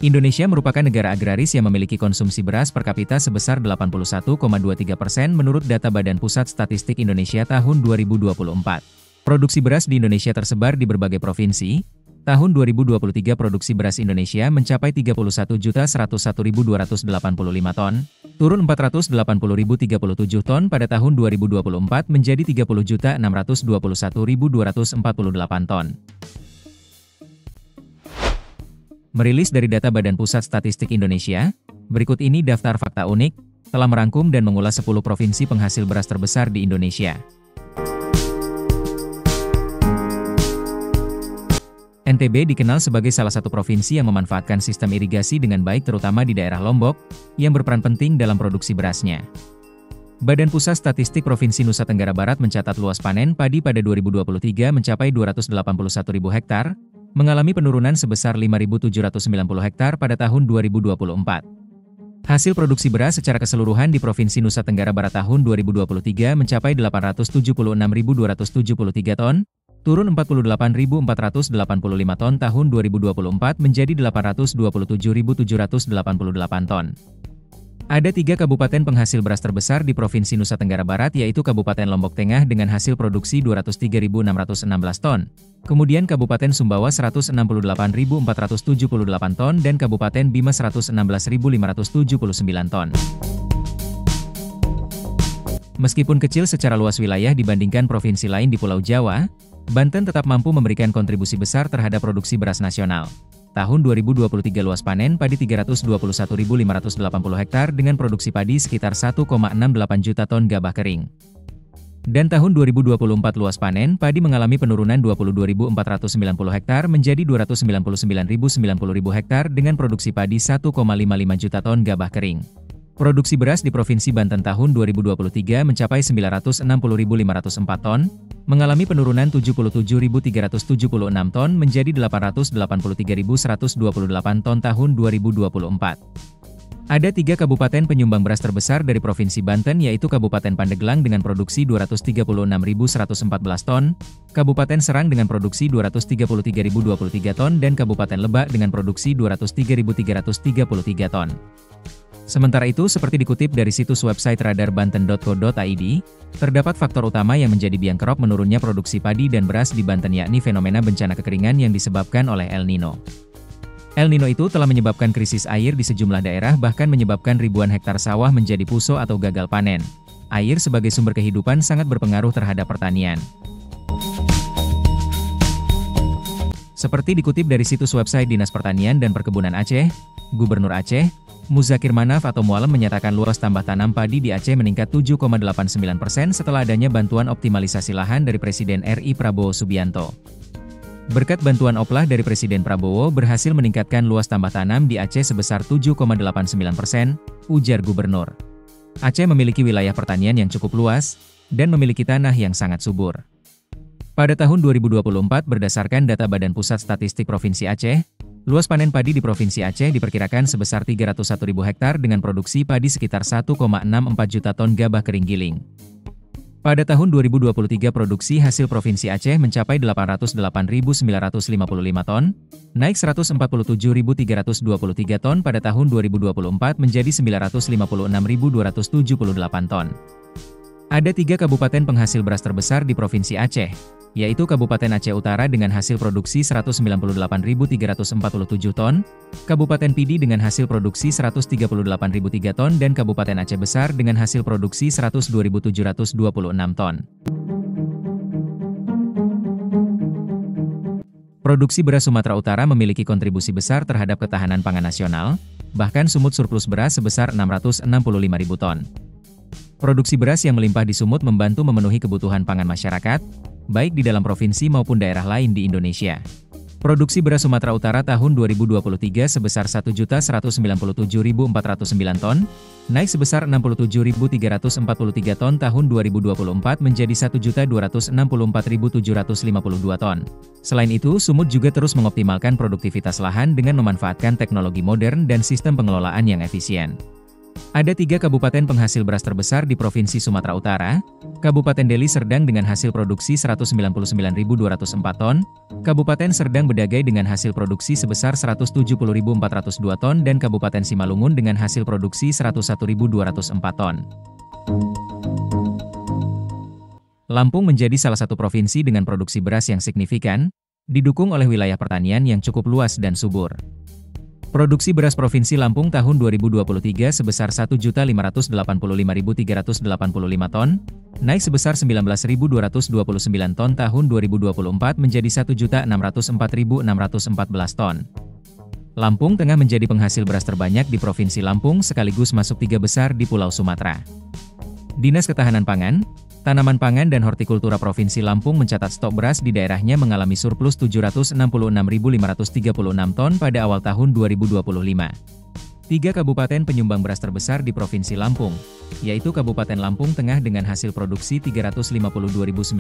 Indonesia merupakan negara agraris yang memiliki konsumsi beras per kapita sebesar 81,23% menurut data Badan Pusat Statistik Indonesia tahun 2024. Produksi beras di Indonesia tersebar di berbagai provinsi. Tahun 2023 produksi beras Indonesia mencapai 31.101.285 ton, turun 480.037 ton pada tahun 2024 menjadi 30.621.248 ton. Merilis dari data Badan Pusat Statistik Indonesia, berikut ini daftar fakta unik, telah merangkum dan mengulas 10 provinsi penghasil beras terbesar di Indonesia. NTB dikenal sebagai salah satu provinsi yang memanfaatkan sistem irigasi dengan baik terutama di daerah Lombok, yang berperan penting dalam produksi berasnya. Badan Pusat Statistik Provinsi Nusa Tenggara Barat mencatat luas panen padi pada 2023 mencapai 281.000 hektar, mengalami penurunan sebesar 5.790 hektar pada tahun 2024. Hasil produksi beras secara keseluruhan di Provinsi Nusa Tenggara Barat tahun 2023 mencapai 876.273 ton, turun 48.485 ton tahun 2024 menjadi 827.788 ton. Ada 3 kabupaten penghasil beras terbesar di Provinsi Nusa Tenggara Barat yaitu Kabupaten Lombok Tengah dengan hasil produksi 203.616 ton, kemudian Kabupaten Sumbawa 168.478 ton dan Kabupaten Bima 116.579 ton. Meskipun kecil secara luas wilayah dibandingkan provinsi lain di Pulau Jawa, Banten tetap mampu memberikan kontribusi besar terhadap produksi beras nasional. Tahun 2023 luas panen padi 321.580 hektar dengan produksi padi sekitar 1,68 juta ton gabah kering. Dan tahun 2024 luas panen padi mengalami penurunan 22.490 hektar menjadi 299.090 hektar dengan produksi padi 1,55 juta ton gabah kering. Produksi beras di Provinsi Banten tahun 2023 mencapai 960.504 ton, mengalami penurunan 77.376 ton menjadi 883.128 ton tahun 2024. Ada 3 kabupaten penyumbang beras terbesar dari Provinsi Banten yaitu Kabupaten Pandeglang dengan produksi 236.114 ton, Kabupaten Serang dengan produksi 233.023 ton dan Kabupaten Lebak dengan produksi 203.333 ton. Sementara itu, seperti dikutip dari situs website radarbanten.co.id, terdapat faktor utama yang menjadi biang kerok menurunnya produksi padi dan beras di Banten yakni fenomena bencana kekeringan yang disebabkan oleh El Nino. El Nino itu telah menyebabkan krisis air di sejumlah daerah bahkan menyebabkan ribuan hektar sawah menjadi puso atau gagal panen. Air sebagai sumber kehidupan sangat berpengaruh terhadap pertanian. Seperti dikutip dari situs website Dinas Pertanian dan Perkebunan Aceh, Gubernur Aceh, Muzakir Manaf atau Mualem menyatakan luas tambah tanam padi di Aceh meningkat 7,89% setelah adanya bantuan optimalisasi lahan dari Presiden RI Prabowo Subianto. Berkat bantuan oplah dari Presiden Prabowo berhasil meningkatkan luas tambah tanam di Aceh sebesar 7,89%, ujar Gubernur. Aceh memiliki wilayah pertanian yang cukup luas, dan memiliki tanah yang sangat subur. Pada tahun 2024 berdasarkan data Badan Pusat Statistik Provinsi Aceh, luas panen padi di Provinsi Aceh diperkirakan sebesar 301.000 hektar dengan produksi padi sekitar 1,64 juta ton gabah kering giling. Pada tahun 2023 produksi hasil Provinsi Aceh mencapai 808.955 ton, naik 147.323 ton pada tahun 2024 menjadi 956.278 ton. Ada 3 kabupaten penghasil beras terbesar di Provinsi Aceh, yaitu Kabupaten Aceh Utara dengan hasil produksi 198.347 ton, Kabupaten Pidi dengan hasil produksi 138.003 ton dan Kabupaten Aceh Besar dengan hasil produksi 102.726 ton. Produksi beras Sumatera Utara memiliki kontribusi besar terhadap ketahanan pangan nasional, bahkan Sumut surplus beras sebesar 665.000 ton. Produksi beras yang melimpah di Sumut membantu memenuhi kebutuhan pangan masyarakat, baik di dalam provinsi maupun daerah lain di Indonesia. Produksi beras Sumatera Utara tahun 2023 sebesar 1.197.409 ton, naik sebesar 67.343 ton tahun 2024 menjadi 1.264.752 ton. Selain itu, Sumut juga terus mengoptimalkan produktivitas lahan dengan memanfaatkan teknologi modern dan sistem pengelolaan yang efisien. Ada 3 kabupaten penghasil beras terbesar di Provinsi Sumatera Utara, Kabupaten Deli Serdang dengan hasil produksi 199.204 ton, Kabupaten Serdang Bedagai dengan hasil produksi sebesar 170.402 ton dan Kabupaten Simalungun dengan hasil produksi 101.204 ton. Lampung menjadi salah satu provinsi dengan produksi beras yang signifikan, didukung oleh wilayah pertanian yang cukup luas dan subur. Produksi beras Provinsi Lampung tahun 2023 sebesar 1.585.385 ton, naik sebesar 19.229 ton tahun 2024 menjadi 1.604.614 ton. Lampung Tengah menjadi penghasil beras terbanyak di Provinsi Lampung sekaligus masuk 3 besar di Pulau Sumatera. Dinas Ketahanan Pangan, Tanaman Pangan dan Hortikultura Provinsi Lampung mencatat stok beras di daerahnya mengalami surplus 766.536 ton pada awal tahun 2025. 3 kabupaten penyumbang beras terbesar di Provinsi Lampung, yaitu Kabupaten Lampung Tengah dengan hasil produksi 352.969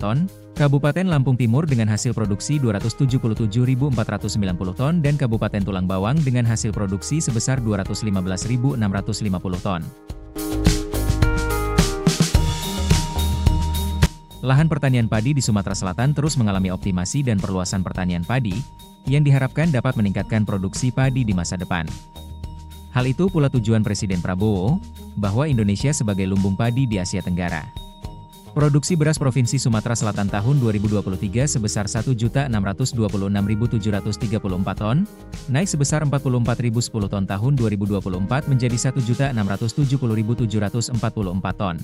ton, Kabupaten Lampung Timur dengan hasil produksi 277.490 ton dan Kabupaten Tulang Bawang dengan hasil produksi sebesar 215.650 ton. Lahan pertanian padi di Sumatera Selatan terus mengalami optimasi dan perluasan pertanian padi, yang diharapkan dapat meningkatkan produksi padi di masa depan. Hal itu pula tujuan Presiden Prabowo, bahwa Indonesia sebagai lumbung padi di Asia Tenggara. Produksi beras Provinsi Sumatera Selatan tahun 2023 sebesar 1.626.734 ton, naik sebesar 44.010 ton tahun 2024 menjadi 1.670.744 ton.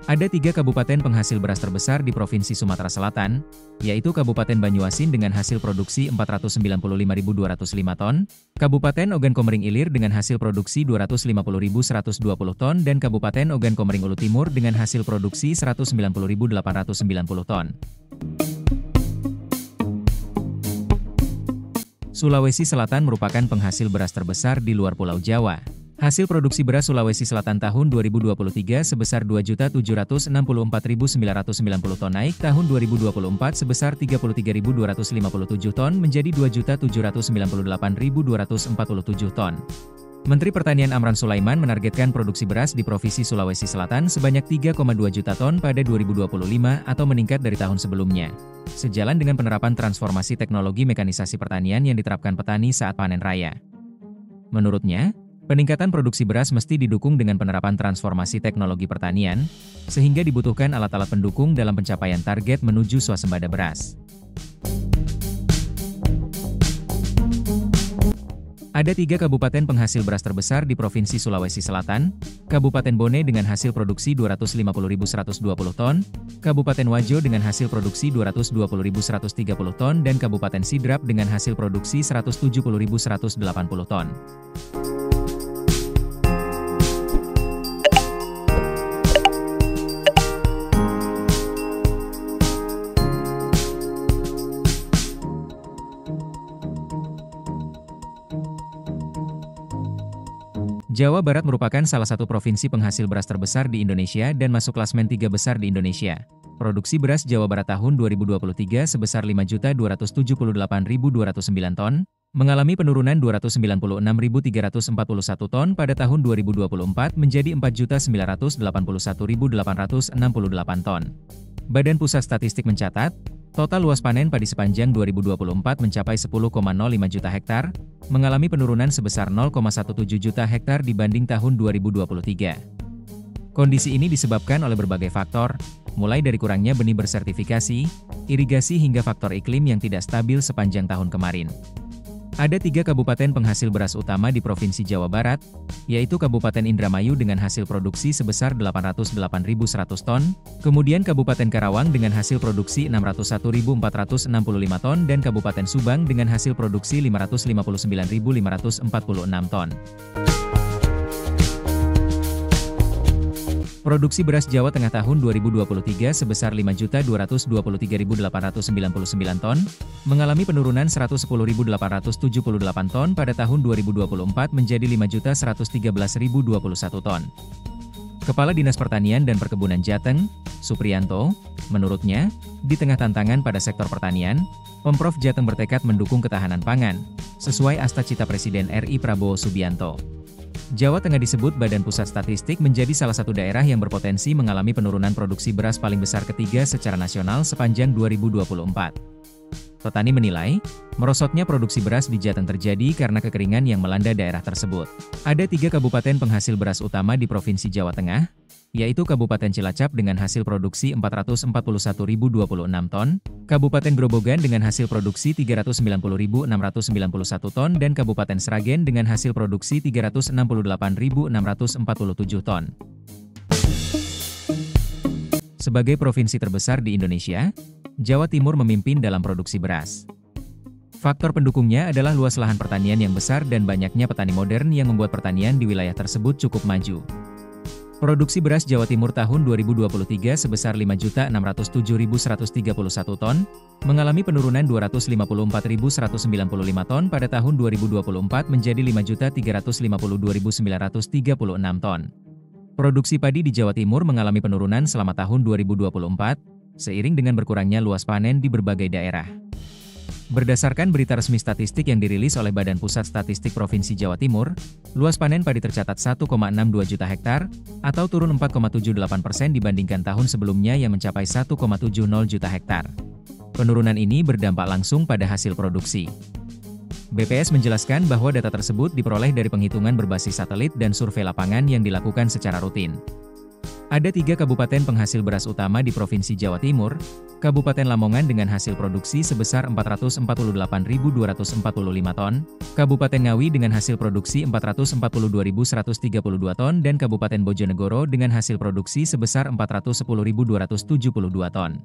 Ada 3 kabupaten penghasil beras terbesar di Provinsi Sumatera Selatan, yaitu Kabupaten Banyuasin dengan hasil produksi 495.205 ton, Kabupaten Ogan Komering Ilir dengan hasil produksi 250.120 ton dan Kabupaten Ogan Komering Ulu Timur dengan hasil produksi 190.890 ton. Sulawesi Selatan merupakan penghasil beras terbesar di luar Pulau Jawa. Hasil produksi beras Sulawesi Selatan tahun 2023 sebesar 2.764.990 ton naik tahun 2024 sebesar 33.257 ton menjadi 2.798.247 ton. Menteri Pertanian Amran Sulaiman menargetkan produksi beras di Provinsi Sulawesi Selatan sebanyak 3,2 juta ton pada 2025 atau meningkat dari tahun sebelumnya. Sejalan dengan penerapan transformasi teknologi mekanisasi pertanian yang diterapkan petani saat panen raya. Menurutnya, peningkatan produksi beras mesti didukung dengan penerapan transformasi teknologi pertanian, sehingga dibutuhkan alat-alat pendukung dalam pencapaian target menuju swasembada beras. Ada 3 kabupaten penghasil beras terbesar di Provinsi Sulawesi Selatan, Kabupaten Bone dengan hasil produksi 250.120 ton, Kabupaten Wajo dengan hasil produksi 220.130 ton dan Kabupaten Sidrap dengan hasil produksi 170.180 ton. Jawa Barat merupakan salah satu provinsi penghasil beras terbesar di Indonesia dan masuk klasmen 3 besar di Indonesia. Produksi beras Jawa Barat tahun 2023 sebesar 5.278.209 ton, mengalami penurunan 296.341 ton pada tahun 2024 menjadi 4.981.868 ton. Badan Pusat Statistik mencatat, total luas panen padi sepanjang 2024 mencapai 10,05 juta hektar, mengalami penurunan sebesar 0,17 juta hektar dibanding tahun 2023. Kondisi ini disebabkan oleh berbagai faktor, mulai dari kurangnya benih bersertifikasi, irigasi hingga faktor iklim yang tidak stabil sepanjang tahun kemarin. Ada 3 kabupaten penghasil beras utama di Provinsi Jawa Barat, yaitu Kabupaten Indramayu dengan hasil produksi sebesar 808.100 ton, kemudian Kabupaten Karawang dengan hasil produksi 601.465 ton dan Kabupaten Subang dengan hasil produksi 559.546 ton. Produksi beras Jawa Tengah tahun 2023 sebesar 5.223.899 ton, mengalami penurunan 110.878 ton pada tahun 2024 menjadi 5.113.021 ton. Kepala Dinas Pertanian dan Perkebunan Jateng, Supriyanto, menurutnya, di tengah tantangan pada sektor pertanian, Pemprov Jateng bertekad mendukung ketahanan pangan, sesuai asta cita Presiden RI Prabowo Subianto. Jawa Tengah disebut Badan Pusat Statistik menjadi salah satu daerah yang berpotensi mengalami penurunan produksi beras paling besar ketiga secara nasional sepanjang 2024. Petani menilai, merosotnya produksi beras di Jateng terjadi karena kekeringan yang melanda daerah tersebut. Ada 3 kabupaten penghasil beras utama di Provinsi Jawa Tengah, yaitu Kabupaten Cilacap dengan hasil produksi 441.026 ton, Kabupaten Grobogan dengan hasil produksi 390.691 ton dan Kabupaten Sragen dengan hasil produksi 368.647 ton. Sebagai provinsi terbesar di Indonesia, Jawa Timur memimpin dalam produksi beras. Faktor pendukungnya adalah luas lahan pertanian yang besar dan banyaknya petani modern yang membuat pertanian di wilayah tersebut cukup maju. Produksi beras Jawa Timur tahun 2023 sebesar 5.607.131 ton, mengalami penurunan 254.195 ton pada tahun 2024 menjadi 5.352.936 ton. Produksi padi di Jawa Timur mengalami penurunan selama tahun 2024, seiring dengan berkurangnya luas panen di berbagai daerah. Berdasarkan berita resmi statistik yang dirilis oleh Badan Pusat Statistik Provinsi Jawa Timur, luas panen padi tercatat 1,62 juta hektar, atau turun 4,78% dibandingkan tahun sebelumnya yang mencapai 1,70 juta hektar. Penurunan ini berdampak langsung pada hasil produksi. BPS menjelaskan bahwa data tersebut diperoleh dari penghitungan berbasis satelit dan survei lapangan yang dilakukan secara rutin. Ada 3 kabupaten penghasil beras utama di Provinsi Jawa Timur, Kabupaten Lamongan dengan hasil produksi sebesar 448.245 ton, Kabupaten Ngawi dengan hasil produksi 442.132 ton dan Kabupaten Bojonegoro dengan hasil produksi sebesar 410.272 ton.